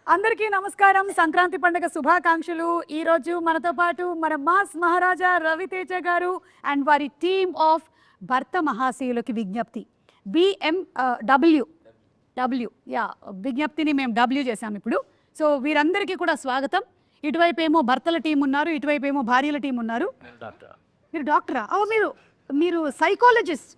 అందరికీ నమస్కారం. సంక్రాంతి పండుగ శుభాకాంక్షలు. ఈ రోజు మనతో పాటు మన మాస్ మహారాజా రవితేజ గారు అండ్ వారి టీమ్ ఆఫ్ భర్త మహాశయులకి విజ్ఞప్తి BMW యా విజ్ఞప్తిని మేము W చేసాం ఇప్పుడు. సో వీరందరికీ కూడా స్వాగతం. ఇటువైపు ఏమో భర్తల టీం ఉన్నారు, ఇటువైపు ఏమో భార్యల టీం ఉన్నారు. మీరు డాక్టరా? మీరు సైకాలజిస్ట్.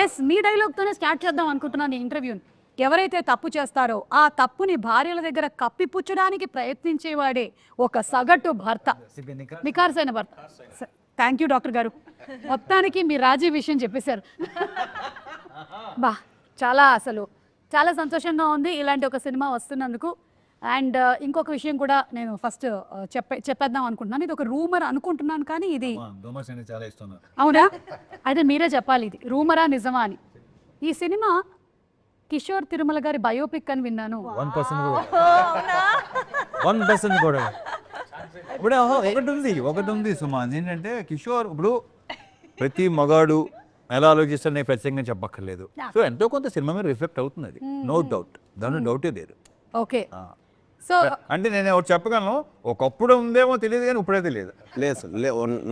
ఎస్, మీ డైలాగ్తోనే స్టార్ట్ చేద్దాం అనుకుంటున్నాను ఈ ఇంటర్వ్యూని. ఎవరైతే తప్పు చేస్తారో ఆ తప్పుని భార్యల దగ్గర కప్పిపుచ్చడానికి ప్రయత్నించేవాడే ఒక సగటు భర్త, నికార్సైన భర్త. థ్యాంక్ యూ డాక్టర్ గారు. మొత్తానికి మీ రాజీ విషయం చెప్పేశారు. బా చాలా సంతోషంగా ఉంది ఇలాంటి ఒక సినిమా వస్తున్నందుకు. అండ్ ఇంకొక విషయం కూడా నేను ఫస్ట్ చెప్పేద్దాం అనుకుంటున్నాను. ఇది ఒక రూమర్ అనుకుంటున్నాను, కానీ ఇది అవునా? అయితే మీరే చెప్పాలి, ఇది రూమరా నిజమా అని. ఈ సినిమా కిషోర్ తిరుమల గారి బయోపిక్ అని విన్నాను. 1% కూడా ఇప్పుడు ఒకటి ఉంది సుమా. ఏంటంటే కిషోర్ ఇప్పుడు ప్రతి మగాడు ఎలా ఆలోచిస్తాడు నేను ప్రత్యేకంగా చెప్పక్కర్లేదు. సో ఎంతో కొంత సినిమా మీద రిఫ్లెక్ట్ అవుతుంది, అది నో డౌట్, దాని డౌటే లేదు. ఓకే, సో అంటే నేను ఒకటి చెప్పగలను, ఒకప్పుడు ఉందేమో తెలియదు కానీ ఇప్పుడే తెలియదు. లేదు సార్,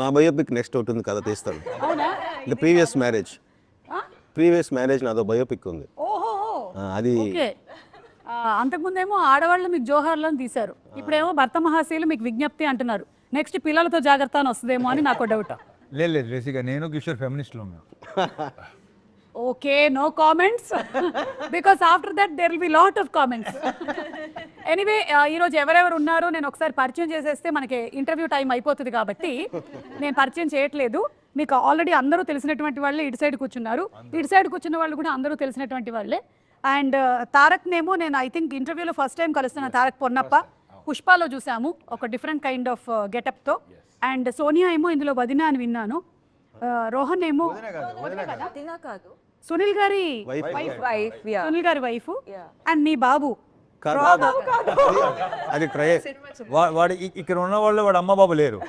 నా బయోపిక్ నెక్స్ట్ ఒకటి ఉంది కదా, తీస్తాను. ద ప్రీవియస్ మ్యారేజ్ నాదో బయోపిక్ ఉంది. అది అంతకుముందేమో ఆడవాళ్ళు మీకు జోహార్లను తీశారు, ఇప్పుడేమో భర్త మహాశయులు మీకు విజ్ఞప్తి అంటున్నారు. నెక్స్ట్ పిల్లలతో జాగ్రత్త అని వస్తుందేమో అని నాకు డౌట్. లేదు బేసిక్గా నేను కిషోర్ ఫెమినిస్ట్లో ఉన్నాను. Okay, no comments because after that there will be lot of comments. Anyway, ఈరోజు ఎవరెవరు ఉన్నారో నేను ఒకసారి పరిచయం చేసేస్తే మనకి ఇంటర్వ్యూ టైం అయిపోతుంది కాబట్టి నేను పరిచయం చేయట్లేదు. మీకు ఆల్రెడీ అందరూ తెలిసినటువంటి వాళ్ళే ఇటు సైడ్ కూర్చున్నారు, ఇటు సైడ్ కూర్చున్న వాళ్ళు కూడా అందరూ తెలిసినటువంటి వాళ్ళే. అండ్ తారక్ నేమో నేను ఐ థింక్ ఇంటర్వ్యూలో ఫస్ట్ టైం కలుస్తున్నాను. తారక్ పొన్నప్ప పుష్పాలో చూసాము ఒక డిఫరెంట్ కైండ్ ఆఫ్ గెటప్తో. అండ్ సోనియా ఏమో ఇందులో వదిన అని విన్నాను. రోహన్ ఏమో సునీల్ గారి వైఫ్ అండ్ మీ బాబు. అది వాడు ఇక్కడ ఉన్న వాళ్ళు వాడు అమ్మ బాబు లేరు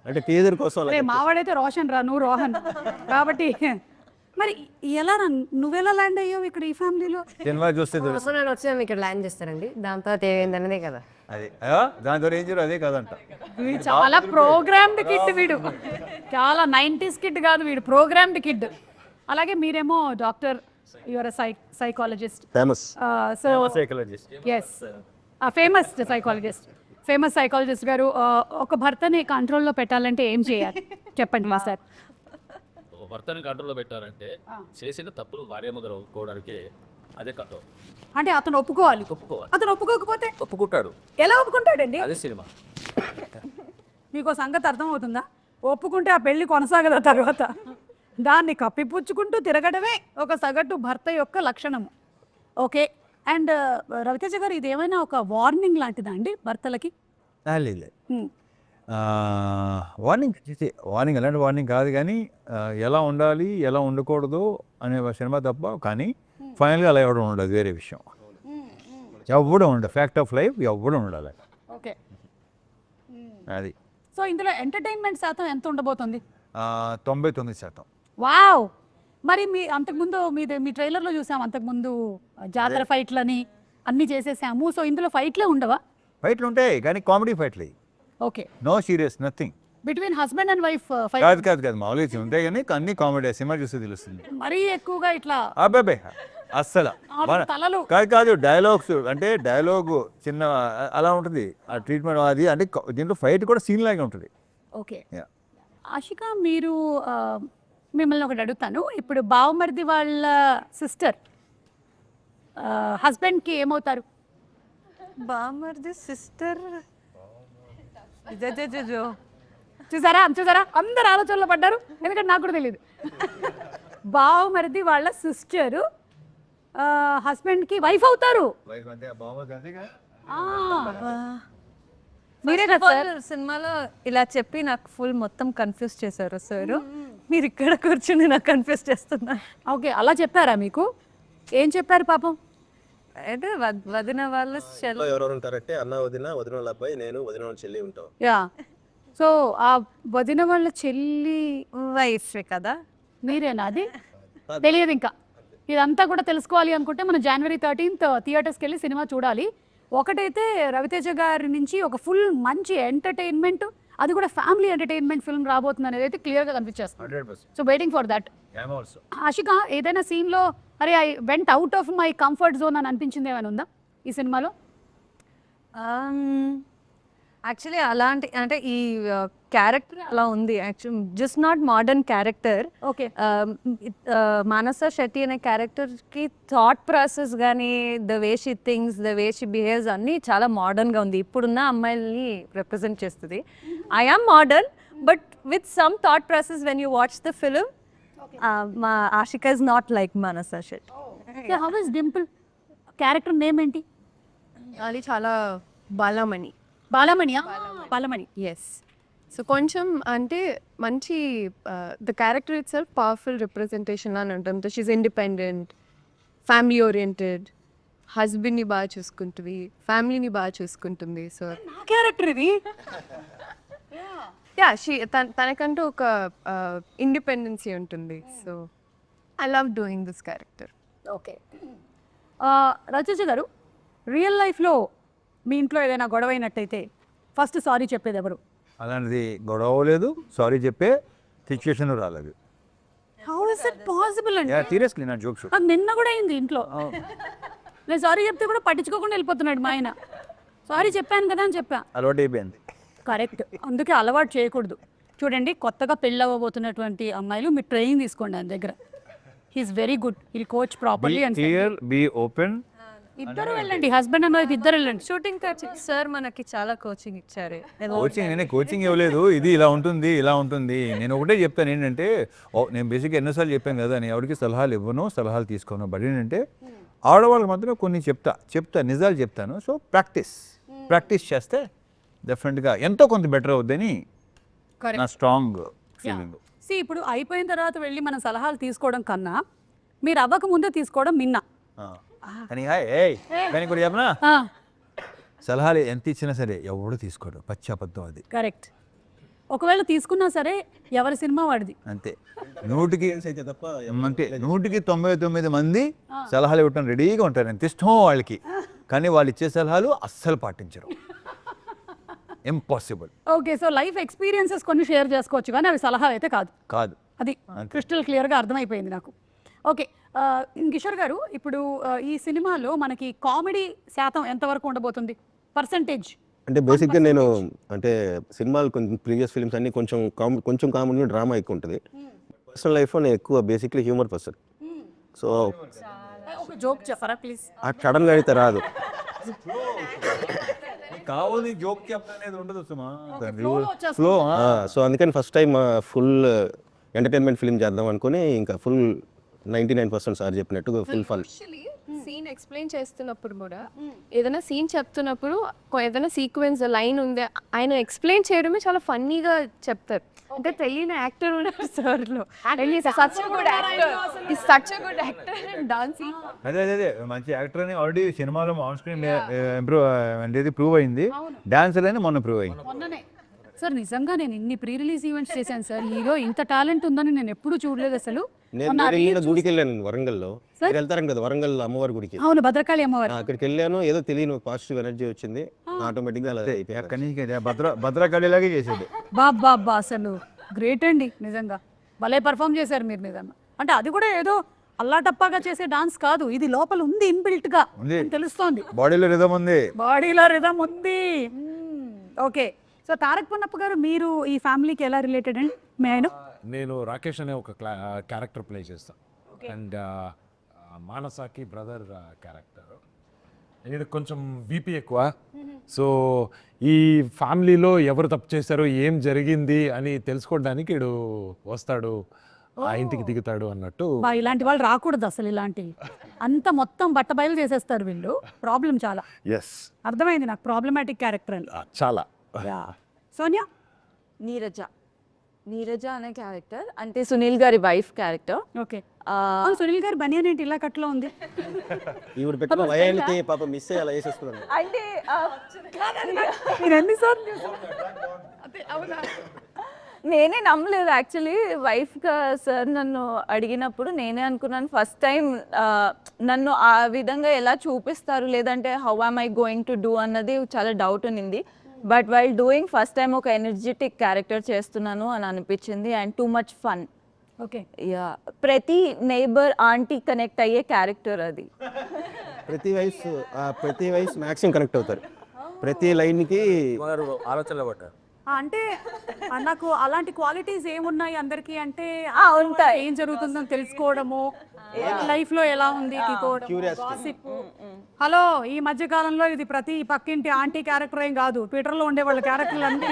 అంటే టీజర్ కోసం. మావాడైతే రోషన్ రా, నువ్వు రోహన్ కాబట్టి. మరి ఎలా నువ్వెలా ల్యాండ్ అయ్యావు ఇక్కడ ఈ ఫ్యామిలీలో? సినిమా చూస్తే నేను వచ్చాము ఇక్కడ ల్యాండ్ చేస్తారండి, దాని తర్వాత ఏమైందనేదే కదా. అదే దాంతో ఏం చేయరు, అదే కదంట. వీడు చాలా ప్రోగ్రామ్డ్ కిడ్, వీడు చాలా 90s కిడ్ కాదు, వీడు ప్రోగ్రామ్డ్ కిడ్. అలాగే మీరేమో doctor, your psychologist, famous psychologist. Yes, famous psychologist గారు. ఒక భర్తని కంట్రోల్లో పెట్టాలంటే ఏం చేయాలి చెప్పండి మా సార్. భర్తని కంట్రోల్లో పెట్టారంటే చేసిన తప్పులు భార్య ముందర ఒప్పుకోవడానికి అదే కథ. అంటే అతను ఒప్పుకోవాలి. అతను ఒప్పుకోకపోతే ఒప్పుకుంటాడు. ఎలా ఒప్పుకుంటాడండి? అదే సినిమా. మీకు సంగతి అర్థమవుతుందా? ఒప్పుకుంటే ఆ పెళ్లి కొనసాగదా తర్వాత? దాన్ని కప్పిపుచ్చుకుంటూ తిరగడమే ఒక సగటు భర్త యొక్క లక్షణము. ఓకే, అండ్ రవితేజ గారు, ఇది ఏమైనా ఒక వార్నింగ్ లాంటిదా అండి భర్తలకి? లేదు, వార్నింగ్ ఎలాంటి వార్నింగ్ కాదు, కానీ ఎలా ఉండాలి ఎలా ఉండకూడదు అనే సినిమా తప్ప. కానీ ఫైనల్గా అలా ఎవడం ఉండదు, వేరే విషయం. ఎవడం ఉండదు, ఫ్యాక్ట్ ఆఫ్ లైఫ్ ఎవడం ఉండాలి. ఓకే, అది. సో ఇందులో ఎంటర్టైన్మెంట్ శాతం ఎంత ఉండబోతుంది? 99%. వావ్. మరి అంతకుముందు మీ ట్రైలర్లో చూసాము, అంతకుముందు జాతర ఫైట్లని అన్నీ చేసేసాము. సో ఇందులో ఫైట్లే ఉండవా? ఫైట్లు ఉంటాయి కానీ కామెడీ ఫైట్లు. Okay, no serious, nothing. Between husband and wife fight కాదు మామూలుగా ఉంటాయి కానీ అన్ని కామెడీ. సినిమా చూస్తే తెలుస్తుంది. మరీ ఎక్కువగా ఇట్లా అబ్బాయి అస్సలు తలలు కాదు. డైలాగ్స్ అంటే డైలాగ్ చిన్న అలా ఉంటుంది, ఆ ట్రీట్మెంట్ అది. అంటే దీంట్లో ఫైట్ కూడా సీన్ లాగా ఉంటుంది. ఓకే, ఆషిక, మీరు మిమ్మల్ని ఒకటి అడుగుతాను. ఇప్పుడు బావమరిది వాళ్ళ సిస్టర్ హస్బెండ్కి ఏమవుతారు? బామర్ది సిస్టర్ చూసారా అందరు ఆలోచనలో పడ్డారు, ఎందుకంటే నాకు కూడా తెలియదు. బావమరిది వాళ్ళ సిస్టర్ హస్బెండ్కి వైఫ్ అవుతారు. మీరే కదా సార్ సినిమాలో ఇలా చెప్పి నాకు ఫుల్ మొత్తం కన్ఫ్యూజ్ చేశారు సార్. మీరు ఇక్కడ కూర్చుని నాకు కన్ఫ్యూజ్ చేస్తున్నా. ఓకే, అలా చెప్పారా మీకు? ఏం చెప్పారు పాపం? అయితే వదిన వాళ్ళ ఎవరెవరు ఉంటారంటే అన్న వదిన వాళ్ళ అబ్బాయి, నేను వదిన వాళ్ళ చెల్లి ఉంటాం. యా, సో ఆ వదిన వాళ్ళ చెల్లి వైఫ్ కదా మీరేనా? అది తెలియదు ఇంకా. ఇదంతా కూడా తెలుసుకోవాలి అనుకుంటే మనం January 13th థియేటర్స్కి వెళ్ళి సినిమా చూడాలి. ఒకటైతే రవితేజ గారి నుంచి ఒక ఫుల్ మంచి ఎంటర్టైన్మెంట్, అది కూడా ఫ్యామిలీ ఎంటర్టైన్మెంట్ ఫిల్మ్ రాబోతుంది అనేది అయితే క్లియర్గా కనిపించేస్తుంది. 100%. So waiting for that. I'm also. Ashika, ఏదైనా సీన్లో అరే I went out of my comfort zone అని అనిపించింది ఏమైనా ఉందా ఈ సినిమాలో? యాక్చువల్లీ అలాంటి అంటే ఈ క్యారెక్టర్ అలా ఉంది. Actual just not modern character. Okay. Manasa Shetty అనే క్యారెక్టర్కి థాట్ ప్రాసెస్ కానీ, the way she things, the way she behaves అన్నీ చాలా మోడర్న్గా ఉంది. ఇప్పుడున్న అమ్మాయిల్ని రిప్రజెంట్ చేస్తుంది. I am modern but with some thought process when you watch the film. మా Ashika is not like Manasa Shetty. How is Dimple character name ఏంటి? అది చాలా బాలమణి. బాలమణియా? బాలమణి. ఎస్. సో కొంచెం అంటే మంచి the character it self powerful representation అని ఉంటుంది. షీఈ్ ఇండిపెండెంట్, ఫ్యామిలీ ఓరియంటెడ్, హస్బెండ్ని బాగా చూసుకుంటుంది, ఫ్యామిలీని బాగా చూసుకుంటుంది. సో నా క్యారెక్టర్ ఇది. యా, తనకంటూ ఒక ఇండిపెండెన్సీ ఉంటుంది. So I love doing this character. Okay. రచయిత గారు, రియల్ లైఫ్లో మీ ఇంట్లో ఏదైనా గొడవ అయినట్టయితే ఫస్ట్ సారీ చెప్పేది ఎవరు? అలాంటిది గొడవ లేదు, సారీ చెప్పే సిచ్యువేషన్ రాలేదు. హౌ ఇస్ ఇట్ పాసిబుల్ అండి? సీరియస్లీ నా జోక్స్. నాకు నిన్న కూడా అయింది ఇంట్లో. నేను సారీ చెప్తే కూడా పట్టించుకోకుండా వెళ్ళిపోతున్నాడు మా ఆయన. సారీ చెప్పాను కదా అని చెప్పా. అలవాటు అయిపోయింది. కరెక్ట్, అందుకే అలవాటు చేయకూడదు. చూడండి, కొత్తగా పెళ్ళి అవ్వబోతున్నటువంటి అమ్మాయిలు మీరు ట్రైనింగ్ తీసుకోండి ఆయన దగ్గర. He is very good, he coach properly. And clear, be open. ఇద్దరు వెళ్ళండి, హస్బెండ్ అండ్ వైఫ్ ఇద్దరు వెళ్ళండి. షూటింగ్ సార్ మనకి చాలా కోచింగ్ ఇచ్చారు. కోచింగ్ నేనే కోచింగ్ ఇవ్వలేదు. ఇది ఇలా ఉంటుంది, ఇలా ఉంటుంది. నేను ఒకటే చెప్తాను ఏంటంటే, నేను బేసిక్గా ఎన్నోసార్లు చెప్పాను కదా, నేను ఎవరికి సలహాలు ఇవ్వను, సలహాలు తీసుకోను. బట్ ఏంటంటే ఆడవాళ్ళకి మాత్రం కొన్ని చెప్తా నిజాలు చెప్తాను. సో ప్రాక్టీస్ చేస్తే డెఫినెట్గా ఎంతో కొంత బెటర్ అవుద్దని నా స్ట్రాంగ్ ఫీలింగ్. ఇప్పుడు అయిపోయిన తర్వాత వెళ్ళి మన సలహాలు తీసుకోవడం కన్నా మీరు అవ్వక ముందే తీసుకోవడం మిన్నా. కానీ కానీ కూడా చెప్పనా, సలహాలు ఎంత ఇచ్చినా సరే ఎవడు తీసుకోడు, పచ్చి అబద్ధం అది. కరెక్ట్. ఒకవేళ తీసుకున్నా సరే ఎవరి సినిమా వాడిది. అంతే. 100కి 99 మంది సలహాలు ఇవ్వటం రెడీగా ఉంటారు, ఎంత ఇష్టం వాళ్ళకి. కానీ వాళ్ళు ఇచ్చే సలహాలు అస్సలు పాటించరు. Impossible. Okay. So life experiences కొన్ని షేర్ చేసుకోవచ్చు కానీ అవి సలహా అయితే కాదు. అది క్రిస్టల్ క్లియర్గా అర్థమైపోయింది నాకు. ఓకే. కిషోర్ గారు, ఇప్పుడు ఈ సినిమాలో మనకి కామెడీ శాతం ఎంతవరకు ఉండబోతుంది, పర్సంటేజ్? అంటే బేసిక్గా నేను అంటే సినిమాలు కొంచెం ప్రీవియస్ ఫిల్మ్స్ అన్ని కొంచెం కామెడీ, డ్రామా ఎక్కువ ఉంటుంది. పర్సనల్ లైఫ్లో నేను ఎక్కువ బేసిక్లీ హ్యూమర్ పర్సన్. సో ఒక జోక్ చెప్పరా ప్లీజ్? సడన్గా అయితే రాదు. కావాలి జోక్ చెప్పనేది ఉండదు సుమా. ఫ్లో. సో అందుకని first time full entertainment film చేద్దాం అనుకుని ఇంకా ఫుల్ 99% సార్ చెప్పినట్టు full fun. Actually scene explain చేస్తున్నప్పుడు కూడా ఏదైనా సీన్ చెప్తున్నప్పుడు ఏదైనా సీక్వెన్స్ లైన్ ఉంది, ఆయన ఎక్స్ప్లెయిన్ చేయడమే చాలా ఫన్నీగా చెప్తారు. అంటే తెలియని యాక్టర్ ఉన్నారు సార్లో. Such good actor dancing. అదే మంచి యాక్టర్ అని ఆల్రెడీ సినిమాలో ఆన్ స్క్రీన్ అంటే ప్రూవ్ అయింది. డాన్సర్ అని మొన్న ప్రూవ్ అయింది. మొన్ననే సార్. నిజంగా నేను ఇన్ని ప్రీ రిలీజ్ ఈవెంట్స్ చేశాను సార్, హీరో ఇంత టాలెంట్ ఉందని నేను ఎప్పుడూ చూడలేదు అసలు. నేను గుడికి వెళ్ళాను వరంగల్లో. మీరు వెళ్తారు కదా వరంగల్ అమ్మవారి గుడికి. అవును, భద్రకాళి అమ్మవారు. అక్కడికి వెళ్ళాను, ఏదో తెలియని పాజిటివ్ ఎనర్జీ వచ్చింది ఆటోమేటిక్గా. అక్కడి నుంచి భద్రకాళిలాగే చేసేది. బాబా అసలు గ్రేట్ అండి, నిజంగా భలే పర్ఫామ్ చేశారు మీరు నిజంగా. అంటే అది కూడా ఏదో అల్లాటప్పాగా చేసే డాన్స్ కాదు, ఇది లోపల ఉంది, ఇన్బిల్ట్ గా తెలుస్తోంది. బాడీలో రిథమ్ ఉంది. ఓకే. సో తారక్ పొన్నప్ప గారు, మీరు ఈ ఫ్యామిలీకి ఎలా రిలేటెడ్ అండి? నేను రాకేష్ అనే ఒక క్యారెక్టర్ ప్లే చేస్తాను. అండ్ మానసాకి బ్రదర్ క్యారెక్టర్. ఇది కొంచెం బీపీ ఎక్కువ. సో ఈ ఫ్యామిలీలో ఎవరు తప్పు చేశారో, ఏం జరిగింది అని తెలుసుకోవడానికి వీడు వస్తాడు, ఆ ఇంటికి దిగుతాడు అన్నట్టు. ఇలాంటి వాళ్ళు రాకూడదు అసలు. ఇలాంటివి అంత మొత్తం బట్టబయలు చేసేస్తారు వీళ్ళు. ప్రాబ్లం చాలా. ఎస్, అర్థమైంది నాకు, ప్రాబ్లమాటిక్ క్యారెక్టర్ అని. చాలా. సోనియా? నీరజ అనే క్యారెక్టర్ అంటే సునీల్ గారి వైఫ్ క్యారెక్టర్. ఓకే. సునీల్ గారి బనియన్ ఏంటి ఇలా కట్లో ఉంది? ఈవిడ పెట్టిన వయానికి పాప మిస్ అయ్యి అలా చేసేస్తున్నాను. అంటే నేనే నమ్మలేదు యాక్చువల్లీ వైఫ్గా సార్ నన్ను అడిగినప్పుడు నేనే అనుకున్నాను ఫస్ట్ టైం నన్ను ఆ విధంగా ఎలా చూపిస్తారు లేదంటే how am I going to do అన్నది చాలా డౌట్ ఉన్నింది. But while doing first time ఒక ఎనర్జెటిక్ క్యారెక్టర్ చేస్తున్నాను అని అనిపించింది and too much fun. Okay, ya, ప్రతి నైబర్ ఆంటీ కనెక్ట్ అయ్యే క్యారెక్టర్ అది. ప్రతి వయసు మ్యాక్సిమం కనెక్ట్ అవుతారు. ప్రతి లైన్కి ఆలోచనలో పడ్డారు. అంటే నాకు అలాంటి క్వాలిటీస్ ఏమున్నాయి అందరికి అంటే ఉంటాయి. ఏం జరుగుతుందని తెలుసుకోవడము, లైఫ్ లో ఎలా ఉంది gossip. హలో, ఈ మధ్య కాలంలో ఇది ప్రతి పక్కింటి ఆంటీ క్యారెక్టర్ ఏం కాదు, ట్విట్టర్ లో ఉండే వాళ్ళ క్యారెక్టర్లు అన్ని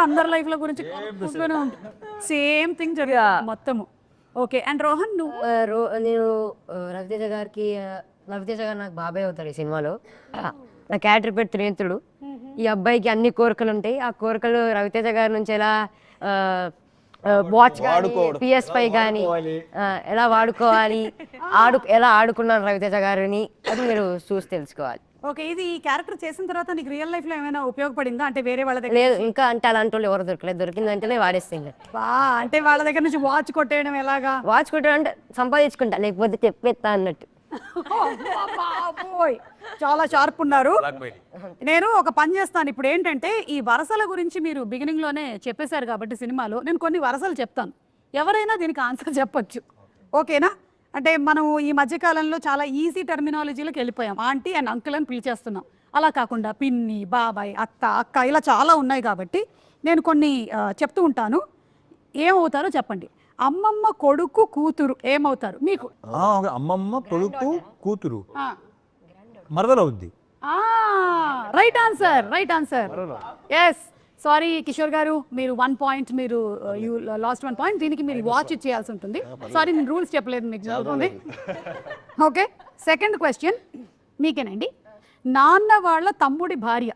అందరి లైఫ్ లో గురించి సేమ్ థింగ్ జరుగుతుంది మొత్తము. ఓకే, అండ్ రోహన్ నువ్వు? నేను రవితేజ గారు నాకు బాబాయ్ అవుతారు ఈ సినిమాలో. నా క్యారెక్టర్ పేరు త్రినేత్రుడు. ఈ అబ్బాయికి అన్ని కోరికలు ఉంటాయి. ఆ కోరికలు రవితేజ గారి నుంచి ఎలా వాచ్ కానీ PS5 కానీ ఎలా వాడుకోవాలి, ఎలా ఆడుకున్నాను రవితేజ గారిని, అది మీరు చూసి తెలుసుకోవాలి. ఓకే, ఇది ఈ క్యారెక్టర్ చేసిన తర్వాత నీకు రియల్ లైఫ్ లో ఏమైనా ఉపయోగపడిందా? అంటే వేరే వాళ్ళ దగ్గర లేదు, ఇంకా అంటే అలాంటి వాళ్ళు ఎవరు దొరకలేదు. దొరికిందంటేనే వాడేస్తుంది. అంటే వాళ్ళ దగ్గర నుంచి వాచ్ కొట్టేయడం ఎలాగా? వాచ్ కొట్టాడంటే సంపాదించుకుంటా, లేకపోతే చెప్పేస్తా అన్నట్టు. బాబోయ్, చాలా షార్ప్ ఉన్నారు. నేను ఒక పని చేస్తాను ఇప్పుడు. ఏంటంటే ఈ వరసల గురించి మీరు బిగినింగ్ లోనే చెప్పేశారు కాబట్టి సినిమాలో నేను కొన్ని వరసలు చెప్తాను, ఎవరైనా దీనికి ఆన్సర్ చెప్పొచ్చు. ఓకేనా? అంటే మనం ఈ మధ్యకాలంలో చాలా ఈజీ టర్మినాలజీలోకి వెళ్ళిపోయాం. ఆంటీ అండ్ అంకుల్ అని పిలిచేస్తున్నాం. అలా కాకుండా పిన్ని, బాబాయ్, అక్క ఇలా చాలా ఉన్నాయి కాబట్టి నేను కొన్ని చెప్తూ ఉంటాను. ఏమవుతారో చెప్పండి. అమ్మమ్మ కొడుకు కూతురు ఏమవుతారు మీకు? అమ్మమ్మ కొడుకు కూతురు మరదలు అవుద్ది. Right answer. Yes, sorry Kishore గారు, మీరు 1 పాయింట్, మీరు యూ లాస్ట్ 1 పాయింట్. దీనికి మీరు వాచ్ ఇచ్చేయాల్సి ఉంటుంది. సారీ, నేను రూల్స్ చెప్పలేదు మీకు. జరుగుతుంది. ఓకే, సెకండ్ క్వశ్చన్ మీకేనండి. నాన్న వాళ్ళ తమ్ముడి భార్య.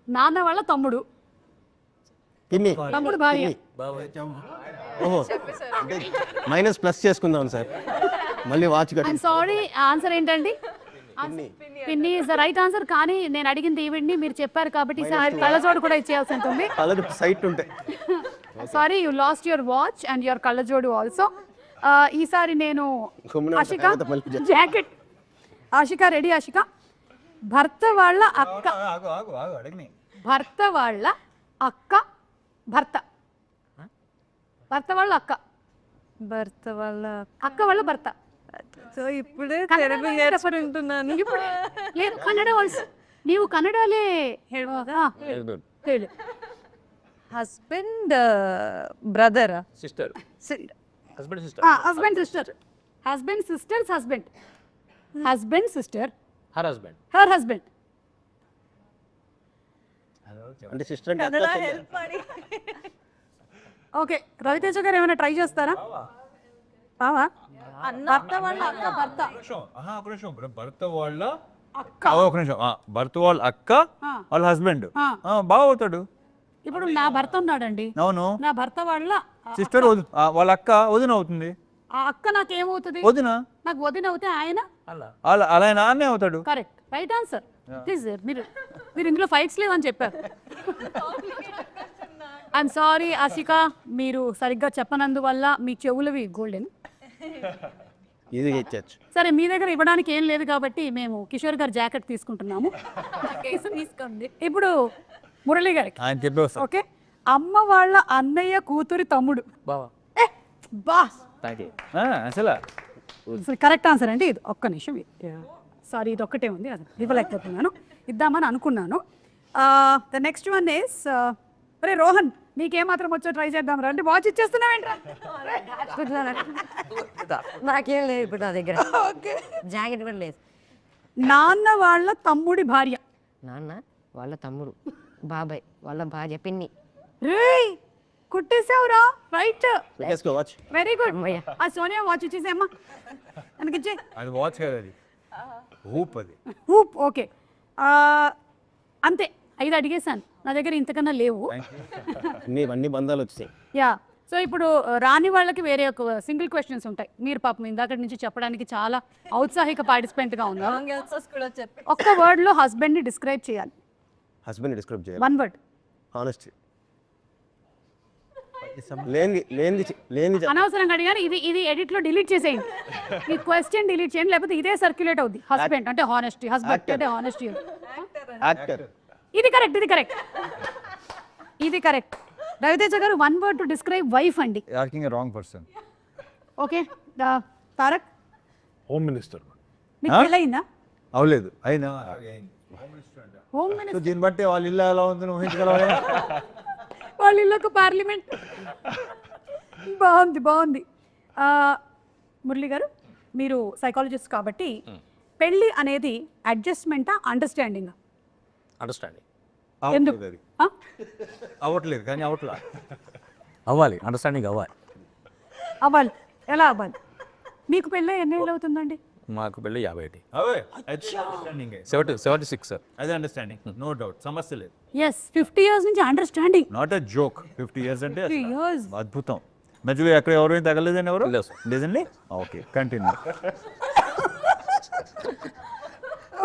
నాన్న వాళ్ళ తమ్ముడు భార్య. ఓహో, మైనస్ ప్లస్ చేసుకుందాం సార్, మళ్ళీ వాచ్ ఐఎమ్ సారీ, ఆన్సర్ ఏంటండి? పిన్ని ఇస్ ద రైట్ ఆన్సర్. కానీ నేను అడిగింది ఈవిడ్ని, మీరు చెప్పారు కాబట్టి కళ్ళజోడు కూడా ఇచ్చేయాల్సి ఉంటుంది. సైట్ ఉంటాయి. Sorry, you lost your watch and your కళ్ళజోడు ఆల్సో. ఈసారి నేను ఆశిక జాకెట్. ఆశిక రెడీ? ఆశిక, భర్త వాళ్ళ అక్క. భర్త వాళ్ళ అక్క. భర్త వాళ్ళ అక్క. అక్క వాళ్ళ భర్త. సో ఇప్పుడే తెలుగు నేర్చుకుంటున్నాను. లేదు, కన్నడ వాయిస్. ನೀವು ಕನ್ನಡಲ್ಲೇ ಹೇಳುವಾಗ ಹೇಳಿ. Husband brother sister, husband sister, husband sister. Husband sister's husband. Husband sister, her husband. Her husband. అంటే సిస్టర్ అంటే ఓకే, రవితేజ గారు ఏమైనా ట్రై చేస్తారా? బావా, భర్త వాళ్ళ అక్క. భర్త భర్త వాళ్ళ అక్క. ఒక నిమిషం. భర్త వాళ్ళ అక్క వాళ్ళ హస్బెండ్ బాగా అవుతాడు. ఇప్పుడు నా భర్త ఉన్నాడండి. అవును, నా భర్త వాళ్ళ సిస్టర్ వాళ్ళ అక్క వదిన అవుతుంది. ఆ అక్క నాకేమవుతుంది? వదిన. నాకు వదిన అవుతే ఆయన అలా నాన్నే అవుతాడు. Correct, right answer. ప్లీజ్, మీరు ఇందులో ఫైట్స్ లేవని చెప్పారు. ఐఎమ్ సారీ ఆశిక, మీరు సరిగ్గా చెప్పనందువల్ల మీ చెవులవి గోల్డెన్. ఇది ఇచ్చచ్చు. సరే, మీ దగ్గర ఇవ్వడానికి ఏం లేదు కాబట్టి మేము కిషోర్ గారు జాకెట్ తీసుకుంటున్నాము. తీసుకోండి. ఇప్పుడు మురళి గారికి ఆయన చెప్పేస్తా. ఓకే, అమ్మ వాళ్ళ అన్నయ్య కూతురి తమ్ముడు. అసలు కరెక్ట్ ఆన్సర్ అండి ఇది. ఒక్క నిమిషం, సారీ, ఇది ఒక్కటే ఉంది, అది ఇవ్వలేకపోతున్నాను. ఇద్దామని అనుకున్నాను. ద నెక్స్ట్ వన్ ఇస్, అరే రోహన్, నీకేమాత్రం వచ్చో ట్రై చేద్దాం రా. అంటే వాచ్ ఇచ్చేస్తున్నావేంట్రా? నాకేం లేదు ఇప్పుడు నా దగ్గర. జాకెట్ కూడా లేదు. నాన్న వాళ్ళ తమ్ముడి భార్య. నాన్న వాళ్ళ తమ్ముడు బాబాయ్ వాళ్ళ భార్య పిన్ని. రేయ్, కుట్టేసావురా. Right, watch. Very good. ఆ సోనియా వాచ్ ఇచ్చేసేమ్మా, మనకిచ్చే. అది వాచ్ కాదు, అది హూప్. అది హూప్. ఓకే, అంతే. 5 అడిగేశాను, నా దగ్గర ఇంతకన్నా లేవు. అన్ని బంధాలు వచ్చాయి. యా, సో ఇప్పుడు రాని వాళ్ళకి వేరే ఒక సింగిల్ క్వశ్చన్స్ ఉంటాయి. మీరు పాపం ఇందాక నుంచి చెప్పడానికి చాలా ఔత్సాహిక పార్టిసిపెంట్గా ఉన్నారు. ఒక్క వర్డ్లో హస్బెండ్ని డిస్క్రైబ్ చేయాలి. హస్బెండ్ డిస్క్రైబ్ చేయాలి. 1 word. హానెస్టీ లేని అనవసరంగా అడిగాను. ఇది ఎడిట్ లో డిలీట్ చేసేయండి. ఈ క్వశ్చన్ డిలీట్ చేయండి, లేకపోతే ఇదే సర్క్యులేట్ అవుద్ది. హస్బెండ్ అంటే హానెస్టీ, హస్బెండ్ అంటే హానెస్టీ. యాక్టర్. ఇది కరెక్ట్. రవితేజ గారు, 1 word టు డిస్క్రైబ్ వైఫ్ అండి. Asking a wrong person. Okay, Tarak, home minister. మీకు పెళ్ళయిందా? అవలేదు అయినా హోమ్ మినిస్టర్. దీన్ని బట్టి వాళ్ళ ఇల్లు ఎలా ఉందని ఊహించగలవా? వాళ్ళ ఇల్లు పార్లమెంట్. బాగుంది. మురళి గారు, మీరు సైకాలజిస్ట్ కాబట్టి పెళ్ళి అనేది అడ్జస్ట్మెంటా, అండర్స్టాండింగ్? అండర్స్టాండింగ్ ఎందుకు? అవ్వట్లేదు కానీ అవ్వాలి, అండర్స్టాండింగ్ అవ్వాలి. అవ్వాలి. ఎలా అవ్వాలి? మీకు పెళ్ళి ఎన్ని ఏళ్ళు అవుతుందండి? మాకు పెళ్ళి 51. అవే అండర్స్టాండింగ్ 76 సార్. అదే అండర్స్టాండింగ్, నో డౌట్, సమస్య లేదు. ఎస్, 50 years నుంచి understanding. Not a joke. 50 years అంటే 50 years. అద్భుతం. మధ్యలో ఎక్కడ ఎవరైనా తగలేదని ఎవరు లేదు సార్. లేదండి. Okay, continue.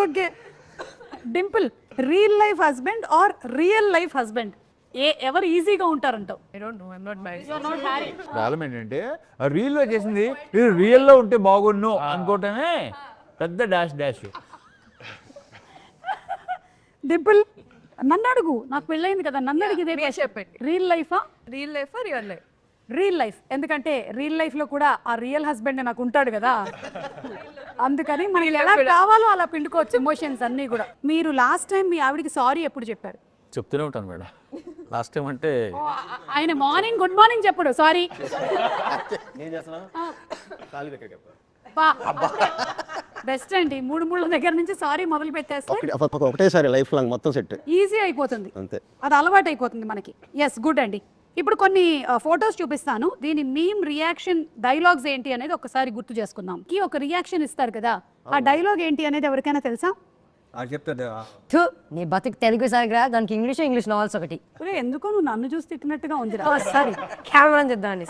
Okay, Dimple, real life husband or real life husband, ఎవరు ఈజీగా ఉంటారంటావు? I don't know, I'm not married. Problem ఏంటంటే రీల్లో చేసింది ఇది రియల్లో ఉంటే బాగుండు అనుకోవటమే పెద్ద డాష్. డింపుల్, నన్ను అడుగు, నాకు పెళ్ళైంది కదా, నన్ను అడిగితే చెప్పండి. రియల్ లైఫా? Real life real life? Real life. ఎందుకంటే రియల్ లైఫ్ లో కూడా ఆ రియల్ హస్బెండ్ నాకు ఉంటాడు కదా, అందుకని మనకి ఎలా కావాలో అలా పిండుకోవచ్చు ఎమోషన్స్ అన్నీ కూడా. మీరు లాస్ట్ టైం మీ ఆవిడికి సారీ ఎప్పుడు చెప్పారు? చెప్తూనే ఉంటాను మేడం. లాస్ట్ టైం అంటే ఆయన మార్నింగ్ గుడ్ మార్నింగ్ చెప్పడు, సారీ. బెస్ట్ అండి, 3 దగ్గర నుంచి సారీ మొదలు పెట్టేస్తే ఒకటేసారి లైఫ్ లాంగ్ మొత్తం సెట్ ఈజీ అయిపోతుంది. అంతే. అది అలవాటు అయిపోతుంది మనకి. ఎస్, గుడ్ అండి. ఇప్పుడు కొన్ని ఫొటోస్ చూపిస్తాను, దీని మీమ్ రియాక్షన్ డైలాగ్స్ ఏంటి అనేది ఒకసారి గుర్తు చేసుకుందాం. ఒక రియాక్షన్ ఇస్తారు కదా, ఆ డైలాగ్ ఏంటి అనేది ఎవరికైనా తెలుసా? చెప్తాడు. థు, నీ బతుకు తెలుగు సాగిరా, దానికి ఇంగ్లీష్ నావెల్స్ ఒకటి. ఎందుకో నువ్వు నన్ను చూసి తిట్టినట్టుగా ఉంది. సారీ, కెమెరా చేద్దామని.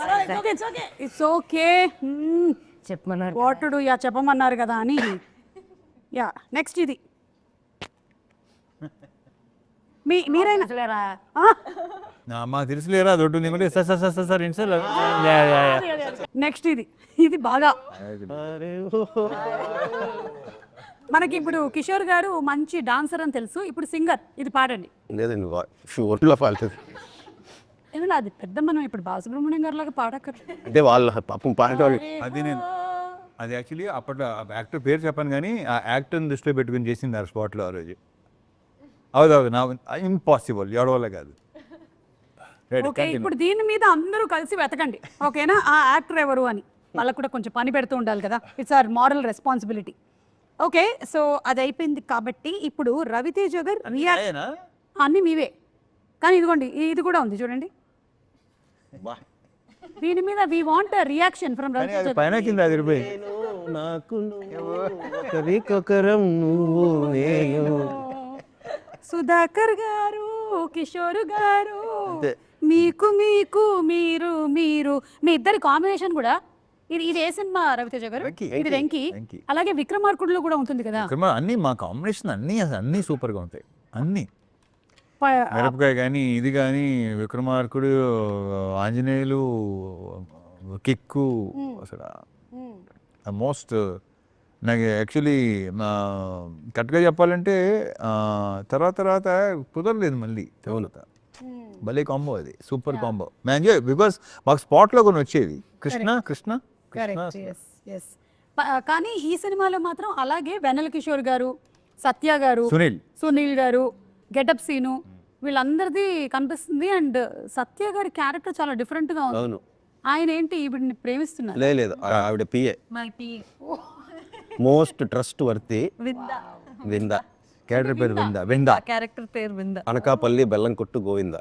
ఇట్స్ ఓకే, చెప్పమన్నారు. వాటుడు యా చెప్పమన్నారు కదా అని. యా, నెక్స్ట్ ఇది మీరైనా మాకు తెలుసులేరా దొడ్డు నీకు సార్ ఏంటి సార్. నెక్స్ట్ ఇది బాగా మనకి ఇప్పుడు కిషోర్ గారు మంచి డాన్సర్ అని తెలుసు, ఇప్పుడు సింగర్. ఇది పాడండి. లేదండి, ఒంట్లో పాడుతుంది. ఏమన్నా అది పెద్ద, మనం ఇప్పుడు బాలసుబ్రహ్మణ్యం గారి లాగా పాడక్కర్లేదు. అంటే వాళ్ళ పాపం పాడేవాళ్ళు. అది యాక్చువల్లీ అప్పట్లో యాక్టర్ పేరు చెప్పాను కానీ ఆ యాక్టర్ని దృష్టిలో పెట్టుకుని చేసింది ఆ స్పాట్లో ఆ రోజు. అవుదవుదు, నా ఇంపాసిబుల్, ఎవడవల్ల కాదు. ఓకే, ఇప్పుడు దీని మీద అందరూ కలిసి వెతకండి, ఓకేనా? ఆ యాక్టర్ ఎవరు అని వాళ్ళకు కూడా కొంచెం పని పెడుతూ ఉండాలి కదా, it's our moral responsibility. Okay, so అది అయిపోయింది కాబట్టి ఇప్పుడు రవితేజ గారు రియాక్ట్ అన్నీ మీవే, కానీ ఇదిగోండి ఇది కూడా ఉంది చూడండి. దీని మీద we want reaction from Ravi Teja. పైన కింద 10 రూపాయలు. సుధాకర్ గారు, కిషోర్ గారు, మీకు మీరు మీరు మీ ఇద్దరి కాంబినేషన్ కూడా. ఇది ఏ సినిమా రవితేజ గారు? ఇది వెంకీ. అలాగే విక్రమార్కుడులో కూడా ఉంటుంది కదా. అన్ని మా కాంబినేషన్ అన్ని సూపర్గా ఉంటాయి. అన్ని మిరపకాయ కానీ ఇది కానీ విక్రమార్కుడు, ఆంజనేయులు, కిక్కు, అసలు మోస్ట్ నాకు యాక్చువల్లీ కరెక్ట్గా చెప్పాలంటే తర్వాత కుదరలేదు మళ్ళీ. భలే కాంబో, అది సూపర్ కాంబో. మేము ఎంజాయ్ బికాస్ మాకు స్పాట్లో కొన్ని వచ్చేవి. కృష్ణ. కానీ ఈ సినిమాలో మాత్రం అలాగే వెన్నెల కిషోర్ గారు, సత్య గారు, సునీల్ గారు, గెటప్ సీను, వీళ్ళందరిది కనిపిస్తుంది. అండ్ సత్య గారి క్యారెక్టర్ చాలా డిఫరెంట్ గా ఉంది. ఆయన ఏంటి ఈవిడిని ప్రేమిస్తున్నారు? లేదు, ఆవిడ పిఏ, మోస్ట్ ట్రస్ట్ వర్తి విందా. క్యారెక్టర్ పేరు విందా. క్యారెక్టర్ పేరు విందా. అనకాపల్లి బెల్లం కొట్టు గోవిందా.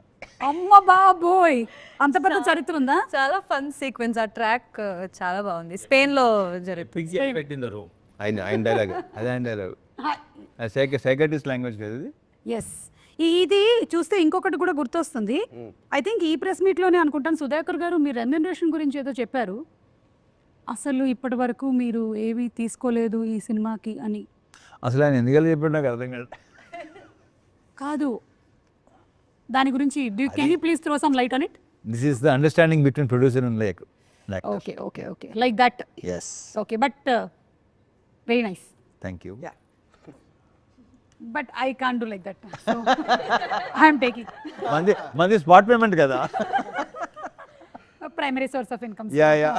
అమ్మ బాబోయ్, అంత పెద్ద చరిత్ర ఉందా? చాలా ఫన్ సీక్వెన్స్. ఆ ట్రాక్ చాలా బాగుంది. స్పెయిన్ లో పెట్టిందరు ఆయన డైలాగ్. అదే ఆయన డైలాగ్, సైకాట్రిస్ట్ లాంగ్వేజ్ కదా ఇది. ఎస్, ఇది చూస్తే ఇంకొకటి కూడా గుర్తొస్తుంది. ఐ థింక్ ఈ ప్రెస్ మీట్లోనే అనుకుంటాను, సుధాకర్ గారు మీరు రెమ్యునరేషన్ గురించి ఏదో చెప్పారు. అసలు ఇప్పటి వరకు మీరు ఏవి తీసుకోలేదు ఈ సినిమాకి అని. అసలు ఆయన ఎందుకలా చెప్పాడు నాకు అర్థం కాదు. కాదు, దాని గురించి can you please throw some light on it? This is the understanding between producer and like okay okay okay like that. Yes, okay but very nice. Thank you. But I can't do like that. So I'm taking మంది spot payment కదా. Primary source of income. Ya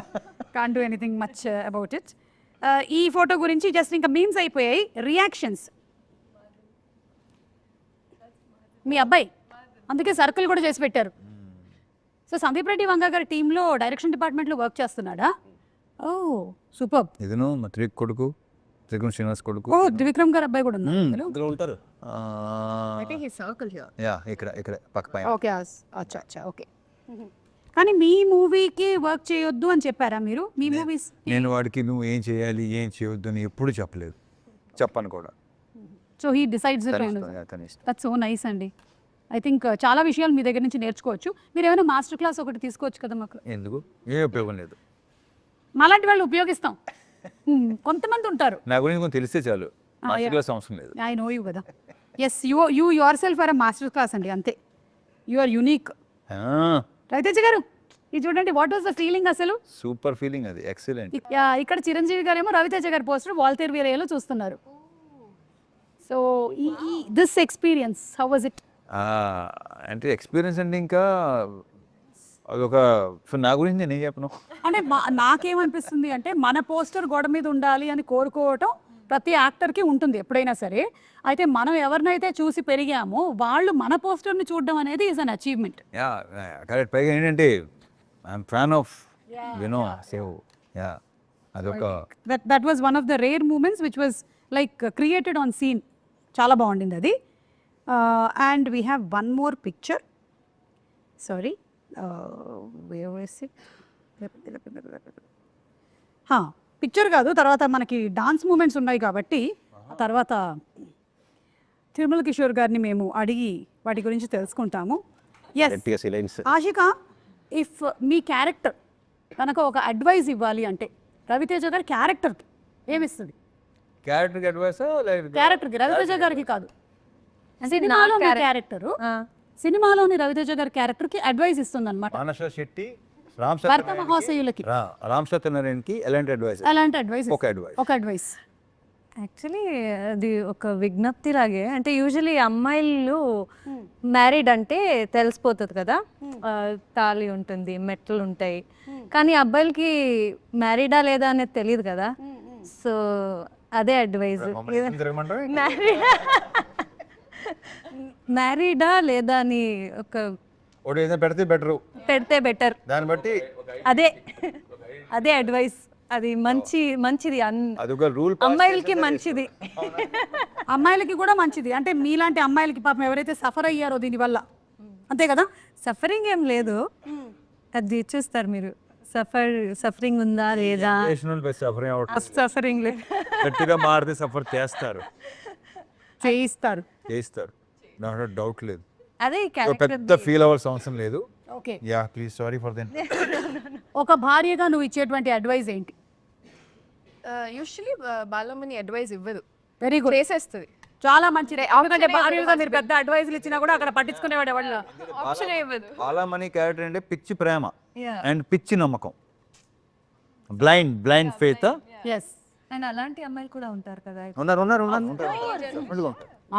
can't do anything much about it. ఈ photo గురించి just ఇంకా memes అయిపోయాయి. Reactions. మీ అబ్బాయి అందుకే circle కూడా చేసి పెట్టారు. సో సందీప్ రెడ్డి వంగ గారి టీంలో డైరెక్షన్ డిపార్ట్మెంట్లో వర్క్ చేస్తున్నాడా? ఓ సూపర్. ఇదను మా కొడుకు త్రిగుణ శ్రీనివాస్ కొడుకు. ఓ త్రివిక్రమ్ గారు అబ్బాయి కూడా ఉన్నారు అందులో? అందులో ఉంటారు. యా ఇక్కడ పక్క పైన. ఓకే అచ్చా అచ్చా ఓకే. కానీ మీ మూవీకి వర్క్ చేయొద్దు అని చెప్పారా మీరు? మీ మూవీస్ నేను వాడికి నువ్వు ఏం చేయాలి ఏం చేయొద్దు అని ఎప్పుడు చెప్పలేదు, చెప్పను కూడా. So he decides it. తన ఇష్టం. దట్స్ సో నైస్ అండి. ఐ థింక్ చాలా విషయాలు మీ దగ్గర నుంచి నేర్చుకోవచ్చు. మీరు ఏమైనా మాస్టర్ క్లాస్ ఒకటి తీసుకోవచ్చు కదా మాకు. ఎందుకు? ఏ ఉపయోగం లేదు. మాలాంటి వాళ్ళు ఉపయోగిస్తాం. కొంతమంది ఉంటారు. నా గురించి కొంచెం తెలిస్తే చాలు, మాస్టర్ క్లాస్ అవసరం లేదు. ఐ నో యూ కదా. Yes you yourself are master class అండి, అంతే. You are unique. రవితేజ గారు ఇది చూడండి, వాట్ వాస్ ద ఫీలింగ్ అసలు? సూపర్ ఫీలింగ్, అది ఎక్సలెంట్. ఇక్కడ చిరంజీవి గారేమో రవితేజ గారి పోస్టర్ వాల్తేర్ వీరయ్యలో చూస్తున్నారు. So this experience how was it? అంటే ఎక్స్పీరియన్స్ అంటే ఇంకా అదొక, నా గురించి నేను ఏం చెప్పను. అంటే నాకేమనిపిస్తుంది అంటే మన పోస్టర్ గోడ మీద ఉండాలి అని కోరుకోవటం ప్రతి యాక్టర్కి ఉంటుంది ఎప్పుడైనా సరే. అయితే మనం ఎవరినైతే చూసి పెరిగామో వాళ్ళు మన పోస్టర్ని చూడడం అనేది is an achievement. Yeah correct. పైగా ఏంటంటే ఐఎమ్ ఫ్యాన్ ఆఫ్ వినో సేవ్. యా అదొక that was one of the rare moments which was like created on scene. చాలా బాగుండింది అది. And we have one more picture. Sorry, picture కాదు, తర్వాత మనకి డాన్స్ మూమెంట్స్ ఉన్నాయి కాబట్టి ఆ తర్వాత తిరుమల కిషోర్ గారిని మేము అడిగి వాటి గురించి తెలుసుకుంటాము. ఎస్ ఆషిక, ఇఫ్ మీ క్యారెక్టర్ కనుక ఒక అడ్వైస్ ఇవ్వాలి అంటే రవితేజ గారి క్యారెక్టర్కి ఏమిస్తుంది? క్యారెక్టర్కి అడ్వైస్ క్యారెక్టర్కి, రవితేజ గారికి కాదు. సినిమాలో క్యారెక్టర్, సినిమాలోని రవితేజ గారి క్యారెక్టర్కి అడ్వైస్ ఇస్తుంది అనమాట. మానస శెట్టి, భర్త మహాశయులకి, రామ్ సత్యనారాయణకి ఎలాంటి అడ్వైస్? అలాంటి అడ్వైస్, ఒక అడ్వైస్. యాక్చువల్లీ అది ఒక విజ్ఞప్తి లాగే. అంటే యూజువలీ అమ్మాయిలు మ్యారీడ్ అంటే తెలిసిపోతుంది కదా, తాళి ఉంటుంది, మెట్లు ఉంటాయి. కానీ అబ్బాయిలకి మ్యారీడా లేదా అనేది తెలియదు కదా. సో అదే అడ్వైజ్. మ్యారీడా లేదా అని ఒక పెడితే బెటర్, దాన్ని బట్టి అదే అడ్వైస్. అది మంచిది రూల్. అమ్మాయిలకి మంచిది, అమ్మాయిలకి కూడా మంచిది. అంటే మీలాంటి అమ్మాయిలకి పాపం ఎవరైతే సఫర్ అయ్యారో దీనివల్ల, అంతే కదా. సఫరింగ్ ఏం లేదు, అది చూస్తారు మీరు. సఫరింగ్ ఉందా లేదా? సఫరింగ్ లేదు, గట్టిగా మారితే సఫర్ చేయిస్తారు. నాకు డౌట్ లేదు. అదే పెద్ద ఫీల్ అవ్వాల్సిన అవసరం లేదు. Okay, ya please, sorry for then. ఒక భార్యగా నువ్వు ఇచ్చేటువంటి అడ్వైస్ ఏంటి? యూజువలీ బాలమ్మని అడ్వైస్ ఇవ్వదు, వెరీ గుడ్, చేసేస్తుంది. చాలా మంచిదే. ఎందుకంటే భార్యగా మీరు పెద్ద అడ్వైస్లు ఇచ్చినా కూడా అక్కడ పట్టించుకునేవాడు ఎవరు? ఆప్షన్ ఇవ్వదు. బాలమణి క్యారెక్టర్ అంటే పిచ్చి ప్రేమ అండ్ పిచ్చి నమ్మకం, బ్లైండ్ ఫెయిత్. ఎస్, అండ్ అలాంటి అమ్మాయిలు కూడా ఉంటారు కదా. ఉన్నారు.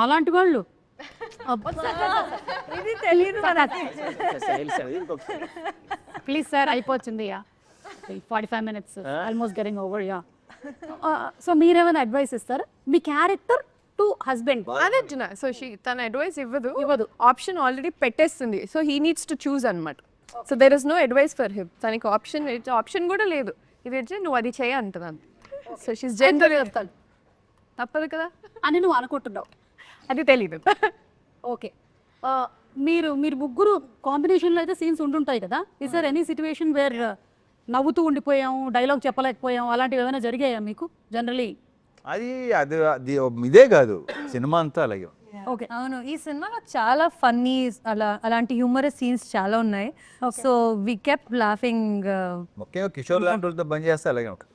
అలాంటి వాళ్ళు ఇది తెలియదు కదా. ప్లీజ్ సార్, అయిపోతుంది. 45 minutes almost getting over. Yeah, so మీరేమైనా అడ్వైస్ ఇస్తారా మీ క్యారెక్టర్ టు హస్బెండ్? అదే సో తన అడ్వైస్ ఇవ్వదు, ఆప్షన్ ఆల్రెడీ పెట్టేస్తుంది. So he needs to choose అనమాట. So there is no advice for him. తనకి ఆప్షన్ కూడా లేదు. ఇది వచ్చి నువ్వు అది చేయ అంటున్నాను. సో షీస్ జనరల్ చెప్తాను, తప్పదు కదా అని నువ్వు అనుకుంటున్నావు, అది తెలీదు. ఓకే, మీరు ముగ్గురు కాంబినేషన్లో అయితే సీన్స్ ఉంటుంటాయి కదా. Is there any situation where నవ్వుతూ ఉండిపోయాం, డైలాగ్ చెప్పలేకపోయాం, అలాంటివి ఏమైనా జరిగాయా మీకు జనరలీ? అది ఇదే కాదు, సినిమా అంతా అలాగే. ఓకే, అవును, ఈ సినిమాలో చాలా ఫన్నీ అలాంటి హ్యూమరస్ సీన్స్ చాలా ఉన్నాయి. So we kept laughing. ముఖ్యంగా కిషోర్ లాంటి వాళ్ళతో బంద్ చేస్తే అలాగే ఉంటుంది.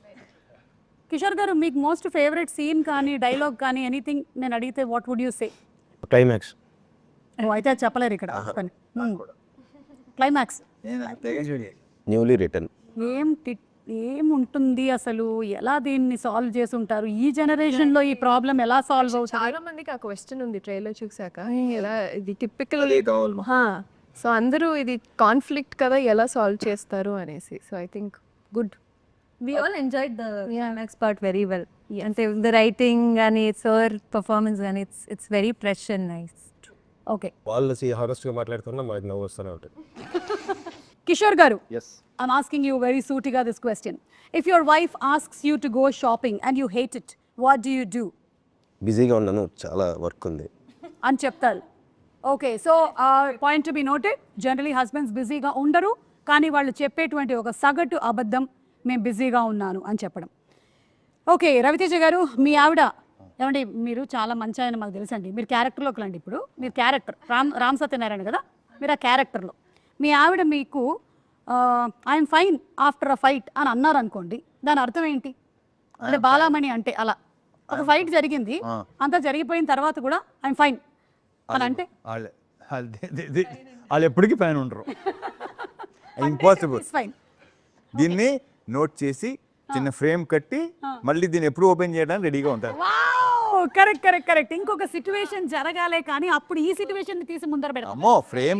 కిషోర్ గారు, మీకు మోస్ట్ ఫేవరెట్ సీన్ కానీ డైలాగ్ కానీ ఎనీథింగ్ నేను అడిగితే what would you say? Climax అయితే అది చెప్పలేరు ఇక్కడ క్లైమాక్స్ న్యూలీ రిటర్న్. ఏముంటుంది అసలు, ఎలా దీన్ని సాల్వ్ చేసి ఉంటారు, ఈ జనరేషన్ లో ఈ ప్రాబ్లం ఎలా సాల్వ్ అవుతుంది? చాలా మందికి ఆ క్వశ్చన్ ఉంది ట్రైలర్ చూసాక, ఎలా ఇది టిపికల్. సో అందరూ ఇది కాన్ఫ్లిక్ట్ కదా, ఎలా సాల్వ్ చేస్తారు అనేసి. So I think good. We all enjoyed the next part very well. And the writing and sir performance and it's very fresh and nice. Okay, వాళ్ళు హానెస్ట్గా మాట్లాడుతున్నా మాకు నవ్వు వస్తూనే ఉంటుంది. కిషోర్ గారు, I'm asking you very sootiga this question. If your wife asks you to go shopping and you hate it, what do you do? బిజీగా ఉన్నాను, చాలా వర్క్ ఉంది. అని చెప్తారు. Okay, so point to be noted. Generally husbands బిజీగా ఉండరు, కానీ వాళ్ళు చెప్పేటువంటి ఒక సగటు అబద్ధం, మేము బిజీగా ఉన్నాను అని చెప్పడం. ఓకే, రవితేజ గారు, మీ ఆవిడ ఏమండి, మీరు చాలా మంచి ఆయన మాకు తెలుసండి, మీరు క్యారెక్టర్లోకి రండి. ఇప్పుడు మీరు క్యారెక్టర్ రామ్ సత్యనారాయణ కదా, మీరు ఆ క్యారెక్టర్లో మీ ఆవిడ మీకు I'm fine after a fight అని అన్నారు అనుకోండి, దాని అర్థం ఏంటి? అంటే బాలామణి అంటే అలా ఒక ఫైట్ జరిగింది, అంతా జరిగిపోయిన తర్వాత కూడా ఐఎమ్ ఫైన్ అని అంటే వాళ్ళు ఎప్పటికీ పైన ఉండరు. ఇంపాసిబుల్. ఫైన్. దీన్ని నోట్ చేసి చిన్న ఫ్రేమ్ కట్టి మళ్ళీ దీన్ని ఎప్పుడు ఓపెన్ చేయడానికి రెడీగా ఉంటారు. Correct correct correct. ఇంకొక సిచ్యువేషన్ జరగాలే కానీ అప్పుడు ఈ సిచ్యువేషన్ తీసి ముందర పెడతాం. అమ్మో, ఫ్రేమ్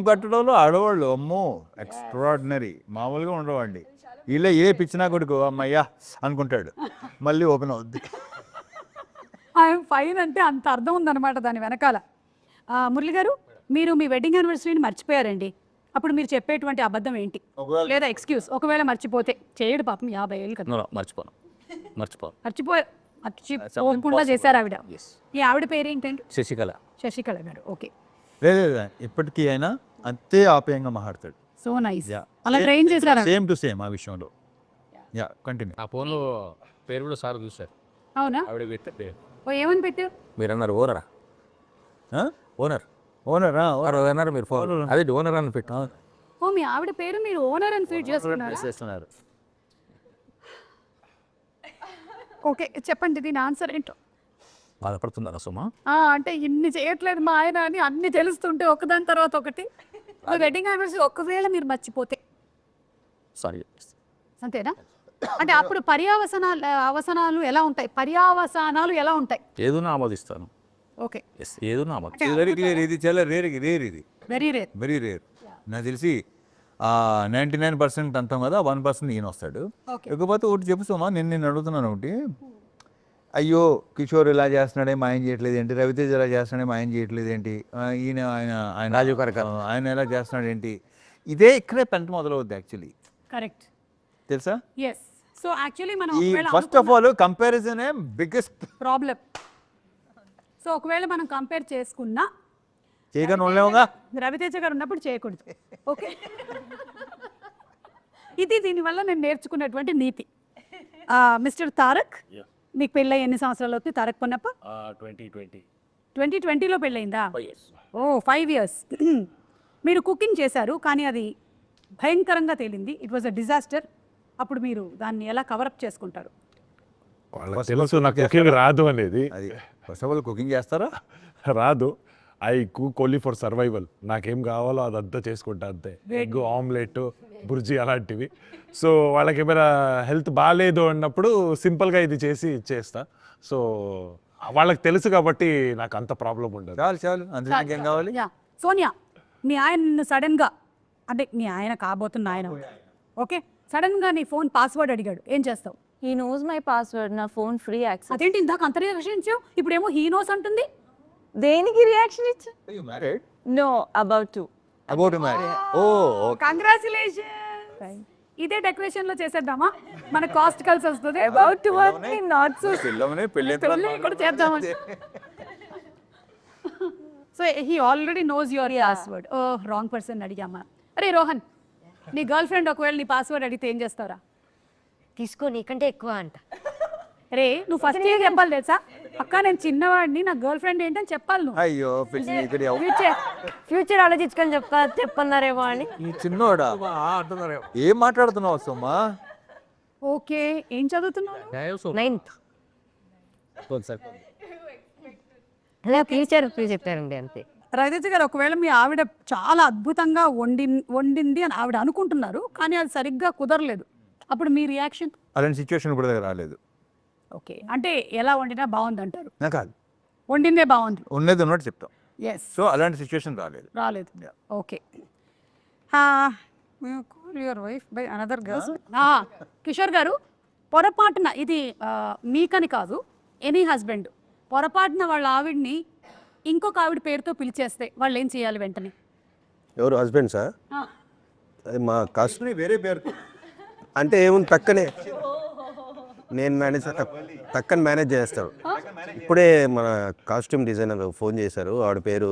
కట్టడంలో ఆడవాళ్ళు అమ్మో ఎక్స్ట్రాడినరీ, మామూలుగా ఉండవండి. వీళ్ళే ఏ పిచ్చినా కొడుకు అమ్మయ్యా అనుకుంటాడు, మళ్ళీ ఓపెన్ అవుద్ది. ఐఎమ్ ఫైన్ అంటే అంత అర్థం ఉందన్నమాట దాని వెనకాల. మురళి గారు, మీరు మీ వెడ్డింగ్ యానివర్సరీని మర్చిపోయారండి, అప్పుడు మీరు చెప్పేటువంటి అబద్ధం ఏంటి, లేదా ఎక్స్క్యూజ్? ఒకవేళ మర్చిపోతే, చేయడు పాపం 50 ఏళ్ళు కదా, మర్చిపోకుండా చేశారు ఆవిడ. ఈ ఆవిడ పేరు ఏంటండి? శశికళ గారు. ఓకే, లేదా ఇప్పటికీ అయినా అంతే ఆప్యాయంగా మాట్లాడతాడు. So nice. అలా ట్రైన్ చేశారా? సేమ్ టు సేమ్ ఆ విషయంలో. Yeah, continue. ఆ ఫోన్లో పేరు కూడా సార్ చూసారు. అవునా? ఆవిడ పెట్టే ఓ, ఏమని పెట్టారు? మీరు అన్నారు ఓనరా, ఓనరా అన్నారు మీరు ఫోన్, అదే ఓనర్ అని పెట్టు. ఓ, మీ ఆవిడ పేరు మీరు ఓనర్ అని ఫీడ్ చేసుకున్నారు. ఓకే, చెప్పండి దీని ఆన్సర్ ఏంటో. బాధపడుతున్నారా సుమా? అంటే ఇన్ని చేయట్లేదు మా ఆయన అని అన్ని తెలుస్తుంటే ఒకదాని తర్వాత ఒకటి. వెడ్డింగ్ యానివర్సరీ ఒకవేళ మీరు మర్చిపోతే సారీ, అంతేనా? అంటే అప్పుడు అవసనాలు ఎలా ఉంటాయి? పర్యావసానాలు ఎలా ఉంటాయి? ఏదైనా ఆమోదిస్తాను. ఓకే, ఏదైనా ఆమోదిస్తాను. Very clear. ఇది చాలా రేర్ ఇది వెరీ రేర్. నాకు తెలిసి 99% అంటాం కదా, 1% ఈయన వస్తాడు. ఇకపోతే ఒకటి చెప్పుతామా, నేను అడుగుతున్నాను ఒకటి. అయ్యో కిషోర్ ఇలా చేస్తున్నాడే మా ఆయన చేయట్లేదు ఏంటి, రవితేజ ఇలా చేస్తున్నాడే మా ఆయన చేయట్లేదు ఏంటి, ఆయన రాజీవ్ కనకాల ఆయన ఎలా చేస్తున్నాడు ఏంటి, ఇదే ఇక్కడే పెంట మొదలవుద్ది యాక్చువల్లీ. కరెక్ట్, తెలుసా? ఎస్. సో యాక్చువల్లీ మనం ఈ first of all comparison biggest problem. So ఒకవేళ మనం కంపేర్ చేసుకున్నా చేయగానే ఉండలేముగా, రవితేజ గారు ఉన్నప్పుడు చేయకూడదు. ఓకే, ఇది దీనివల్ల నేను నేర్చుకున్నటువంటి నీతి. మిస్టర్ తారక్, మీకు పెళ్ళై ఎన్ని సంవత్సరాలు అవుతుంది? తారక్ పొన్నప్ప 2020లో పెళ్ళయిందా? ఓ, 5 years. మీరు కుకింగ్ చేశారు, కానీ అది భయంకరంగా తేలింది, ఇట్ వాజ్ అ డిజాస్టర్. అప్పుడు మీరు దాన్ని ఎలా కవరప్ చేసుకుంటారు? వాళ్ళకి తెలుసు నాకు కుకింగ్ రాదు అనేది. అది ఫస్ట్ ఆఫ్ ఆల్ కుకింగ్ చేస్తారా? రాదు. I cook only for survival. నాకేం కావాలో అదంతా చేసుకుంటా అంతే. ఎగ్ ఆమ్లెట్, బుర్జీ అలాంటివి. సో వాళ్ళకి ఏమైనా హెల్త్ బాగాలేదు అన్నప్పుడు సింపుల్గా ఇది చేసి ఇచ్చేస్తా. సో వాళ్ళకి తెలుసు కాబట్టి నాకు అంత ప్రాబ్లం ఉండదు. చాలు అంతే, నాకేం కావాలి? సోనియా, మీ ఆయన సడన్గా, అంటే మీ ఆయన కాబోతున్న ఆయన, ఓకే, సడన్గా నీ ఫోన్ పాస్వర్డ్ అడిగాడు, ఏం చేస్తావు? హీ నోస్ మై పాస్వర్డ్, నా ఫోన్ ఫ్రీ యాక్సెస్. అదేంటి ఇందాక అంత రియాక్షన్ ఇచ్చావు, ఇప్పుడేమో హీ నోస్ అంటుంది? దేనికి రియాక్షన్ ఇచ్చా? You married? No, about to. About to marry. Oh, congratulation. ఇదే డెకరేషన్ లో చేసేద్దామా, మన కాస్ట్ కలిసి వస్తుంది. అబౌట్ టు అంటే నాట్ సో. పెళ్ళి కూడా చేద్దామా? So he already knows your password. ఓ, రాంగ్ పర్సన్ అడిగామా? అరే రోహన్, నీ గర్ల్ ఫ్రెండ్ ఒకవేళ నీ పాస్వర్డ్ అడిగితే ఏం చేస్తావురా? తీసుకో, నీకంటే ఎక్కువ అంట. రే, నువ్వు ఫస్ట్ ఏం చెప్పాలి తెలుసా? అక్క నేను చిన్నవాడిని, నా గర్ల్ ఫ్రెండ్ ఏంటని చెప్పాలి నువ్వు. అయ్యో ఫ్యూచర్ ఆలోచించుకొని చెప్పన్నారేమో అని. ఈ చిన్నోడా ఏం మాట్లాడుతున్నావు సోమా? ఓకే, ఏం చదువుతున్నావు? 9th. అలా ఫ్యూచర్ చెప్పారండి అంతే. రవితేజ గారు ఒకవేళ మీ ఆవిడ చాలా అద్భుతంగా వండింది అని ఆవిడ అనుకుంటున్నారు, కానీ అది సరిగ్గా కుదరలేదు, అప్పుడు మీ రియాక్షన్? అలాంటి సిచ్యువేషన్ ఇప్పుడు దగ్గర రాలేదు. ఓకే, అంటే ఎలా వండినా బాగుంది అంటారు, నాకు కాదు, వండిందే బాగుంది, ఉన్నది ఉన్నట్టు చెప్తాం. ఎస్, సో అలాంటి సిచ్యువేషన్ రాలేదు. రాలేదు. Yeah. Okay, your wife by another girls. Kishore గారు, పొరపాటున ఇది మీకని కాదు, ఎనీ హస్బెండ్ పొరపాటున వాళ్ళ ఆవిడ్ని ఇంకొక ఆవిడ పేరుతో పిలిచేస్తే వాళ్ళు ఏం చేయాలి వెంటనే? ఎవరు హస్బెండ్సా? అది మా కాస్ట్ వేరే పేరు అంటే ఏముంది, టక్కనే నేను మేనేజ్ టక్కని మేనేజ్ చేస్తాడు. ఇప్పుడే మన కాస్ట్యూమ్ డిజైనర్ ఫోన్ చేశారు, ఆవిడ పేరు,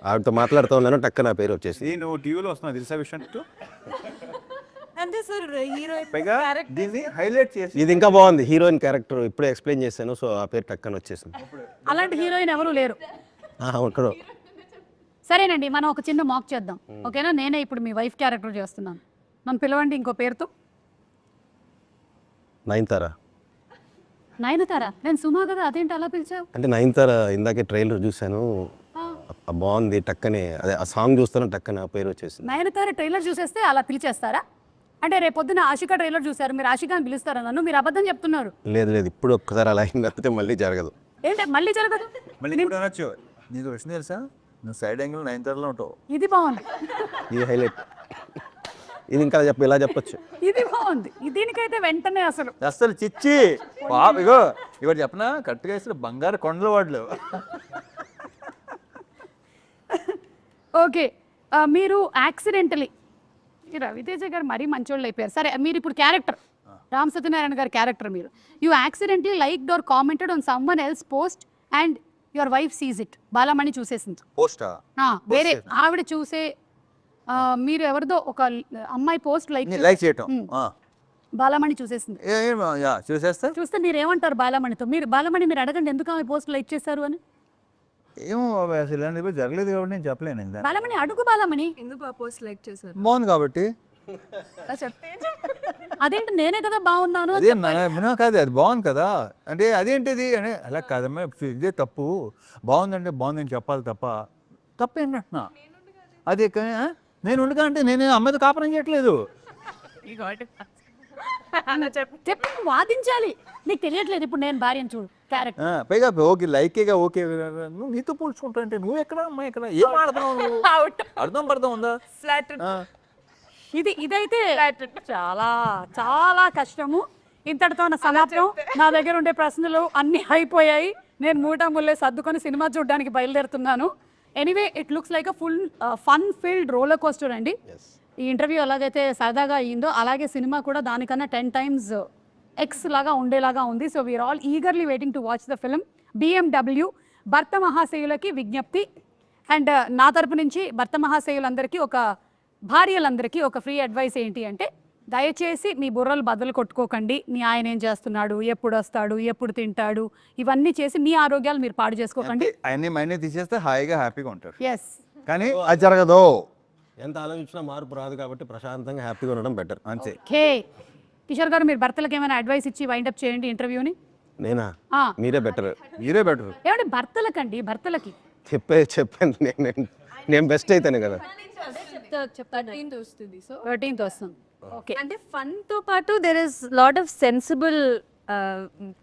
ఆవిడతో మాట్లాడుతూ ఉన్నాను, టక్క నా పేరు వచ్చేసి. నువ్వు టీవీలో వస్తున్నావు తెలుసా విషయం? అంటే సార్ హీరో పైగా దీన్ని హైలైట్ చేసి ఇది ఇంకా బాగుంది, హీరోయిన్ క్యారెక్టర్ ఇప్పుడే ఎక్స్ప్లెయిన్ చేశాను, సో ఆ పేరు టక్కని వచ్చేసింది. అలాంటి హీరోయిన్ ఎవరు లేరు. ఇక్కడ సరేనండి, మనం ఒక చిన్న మాక్ చేద్దాం, ఓకేనా? నేనే ఇప్పుడు మీ వైఫ్ క్యారెక్టర్ చేస్తున్నాను, నన్ను పిలవండి ఇంకో పేరుతో. నయనతార. నయనతార? నేను సుమా కదా, అదేంటి అలా పిలిచావు? అంటే నయనతార ఇందాకే ట్రైలర్ చూశాను, బాగుంది, టక్కనే అదే ఆ సాంగ్ చూస్తాను, టక్కనే ఆ పేరు వచ్చేసింది. నయనతార ట్రైలర్ చూసేస్తే అలా పిలిచేస్తారా? అంటే రేపు పొద్దున ఆషికా ట్రైలర్ చూసారు, మీరు ఆషికాని పిలుస్తారా నన్ను? మీరు అబద్ధం చెప్తున్నారు. లేదు లేదు, ఇప్పుడు ఒక్కసారి అలా అయింది, తప్పితే మళ్ళీ జరగదు. ఏంటి మళ్ళీ జరగదు? మళ్ళీ ఇప్పుడు అనొచ్చు, నీకు విషయం తెలుసా, నువ్వు సైడ్ యాంగిల్ 9 ఉంటావు. ఇది బాగుంది, ఇది హైలైట్, ఇది ఇంకా ఇలా చెప్పొచ్చు. ఇది బాగుంది, దీనికైతే వెంటనే అసలు చిచ్చి పాప, ఇగో ఇవాడు చెప్పనా, కరెక్ట్గా వేసిన బంగారు కొండల వాడులు. ఓకే, మీరు యాక్సిడెంటలీ, రవితేజ గారు మరీ మంచోళ్ళు అయిపోయారు. సరే, మీరు ఇప్పుడు క్యారెక్టర్ రామ్ సత్యనారాయణ గారి క్యారెక్టర్, మీరు you accidentally liked or commented on someone else post and your wife sees it. Balamani చూసేసింది. పోస్టా? వేరే ఆవిడ చూసే, మీరు ఎవరిదో ఒక అమ్మాయి పోస్ట్ లైక్ చేయటం బాలమణి చూసేసింది. చూసేస్తా. చూస్తే మీరు ఏమంటారు బాలమణితో? మీరు అడగండి ఎందుకు ఆమె పోస్ట్ లైక్ చేశారు అని. ఏమో అసలు ఇలాంటివి జరగలేదు కాబట్టి నేను చెప్పలేను. బాలమణి అడుగు, బాలమణి ఎందుకు ఆ పోస్ట్ లైక్ చేశారు? బాగుంది కాబట్టి. అదేంటి, నేనే కదా బాగున్నాను. అదే కాదు, అది బాగుంది కదా అంటే అదేంటిది అని అలా కాదమ్మా, ఇదే తప్పు. బాగుందంటే బాగుందని చెప్పాలి తప్ప తప్పేంటంటున్నా. అదే నేను ఉండగా అంటే నేను అమ్మాయితో కాపురం చేయట్లేదు. చెప్పి వాదించాలి, నీకు తెలియట్లేదు. ఇప్పుడు నేను భార్యను చూడు క్యారెక్టర్. పైగా ఓకే లైకేగా ఓకే, నువ్వు నీతో పోల్చుకుంటా అంటే నువ్వు ఎక్కడ అమ్మాయి ఎక్కడ, ఏం ఆడుతున్నావు? అర్థం పడతాం ఉందా? ఇదైతే చాలా చాలా కష్టము. ఇంతటితో నా సమాప్తం. నా దగ్గర ఉండే ప్రశ్నలు అన్నీ అయిపోయాయి. నేను మూలే సర్దుకొని సినిమా చూడడానికి బయలుదేరుతున్నాను. Anyway, it looks like a full fun filled roller coaster అండి. ఈ ఇంటర్వ్యూ ఎలాగైతే సరదాగా అయ్యిందో అలాగే సినిమా కూడా దానికన్నా 10 times X లాగా ఉండేలాగా ఉంది. So we are all eagerly waiting to watch the film. BMW భర్త మహాశయులకి విజ్ఞప్తి. అండ్ నా తరపు నుంచి భర్త మహాశయులందరికీ, భార్యలందరికీ ఒక ఫ్రీ అడ్వైస్ ఏంటి అంటే, దయచేసి మీ బుర్రలు బదులు కొట్టుకోకండి. మీ ఆయన ఏం చేస్తున్నాడు, ఎప్పుడు వస్తాడు, ఎప్పుడు తింటాడు, ఇవన్నీ చేసి మీ ఆరోగ్యాలు మీరు పాడు చేసుకోకండి. అన్నీ తీసేస్తే హాయిగా హ్యాపీగా ఉంటారు. ఎస్, కానీ అది జరగదు. ఎంత ఆలోచించినా మార్పు రాదు కాబట్టి ప్రశాంతంగా హ్యాపీగా ఉండడం బెటర్ అంతే. ఓకే, కిషోర్ గారు మీరు భర్తలకు ఏమైనా అడ్వైస్ ఇచ్చి వైండప్ చేయండి ఇంటర్వ్యూని. నేనా? మీరే బెటర్. ఏమంటే భర్తలకండి, భర్తలకి చెప్పాను నేను బెస్ట్ అయితేనే కదా. 13th వస్తుంది. ఓకే, అంటే ఫన్ తో పాటు there is lot of sensible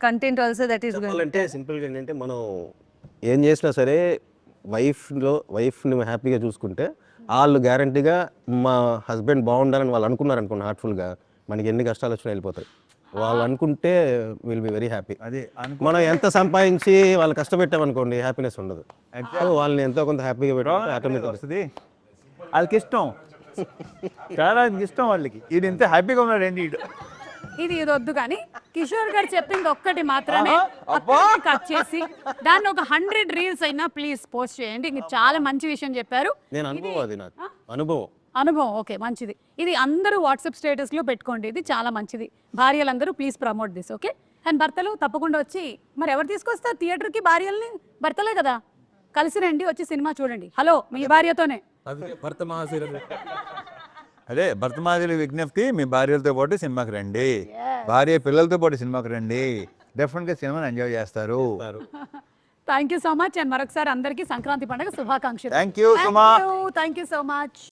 content also that is going. అంటే సింపుల్గా ఏంటంటే మనం ఏం చేసినా సరే వైఫ్ని హ్యాపీగా చూసుకుంటే వాళ్ళు గ్యారంటీగా మా హస్బెండ్ బాగుండాలని వాళ్ళు అనుకున్నారు అనుకోండి, హార్ట్ఫుల్గా, మనకి ఎన్ని కష్టాలు వచ్చినా వెళ్ళిపోతాయి. వాళ్ళు అనుకుంటే విల్ బి వెరీ హ్యాపీ. అదే మనం ఎంత సంపాదించి వాళ్ళు కష్టపెట్టామనుకోండి హ్యాపీనెస్ ఉండదు. వాళ్ళని ఎంతో కొంత హ్యాపీగా పెట్టుకుంటే ఆటోమేటిక్ వస్తుంది. వాళ్ళకి ఇష్టం, చాలా ఇష్టం వాళ్ళకి. ఇది ఎంత హ్యాపీగా ఉన్నాడు ఏంటి ఇది వద్దు. కానీ కిషోర్ గారు చెప్పింది ఒక్కటి మాత్రమే కట్ చేసి దాన్ని ఒక 100 reels అయినా ప్లీజ్ పోస్ట్ చేయండి. మీరు చాలా మంచి విషయం చెప్పారు. నేను అనుభవం, అది నాకు అనుభవం. ఓకే, మంచిది. ఇది అందరూ వాట్సాప్ స్టేటస్లో పెట్టుకోండి, ఇది చాలా మంచిది. భార్యలందరూ please promote this. Okay, and భర్తలు తప్పకుండా వచ్చి, మరి ఎవరు తీసుకొస్తారు థియేటర్కి భార్యల్ని? భర్తలే కదా, కలిసి రండి, వచ్చి సినిమా చూడండి. హలో, మీ భార్యతోనే. భర్త మహాశీల అదే భర్త మహాశయుల విజ్ఞప్తి, మీ భార్యలతో పాటు సినిమాకి రండి, భార్య పిల్లలతో పాటు సినిమాకి రండి. డెఫినెట్గా సినిమాని ఎంజాయ్ చేస్తారు. Thank you so much and మరొకసారి అందరికీ సంక్రాంతి పండుగ శుభాకాంక్షలు thank you Suma. Thank you so much.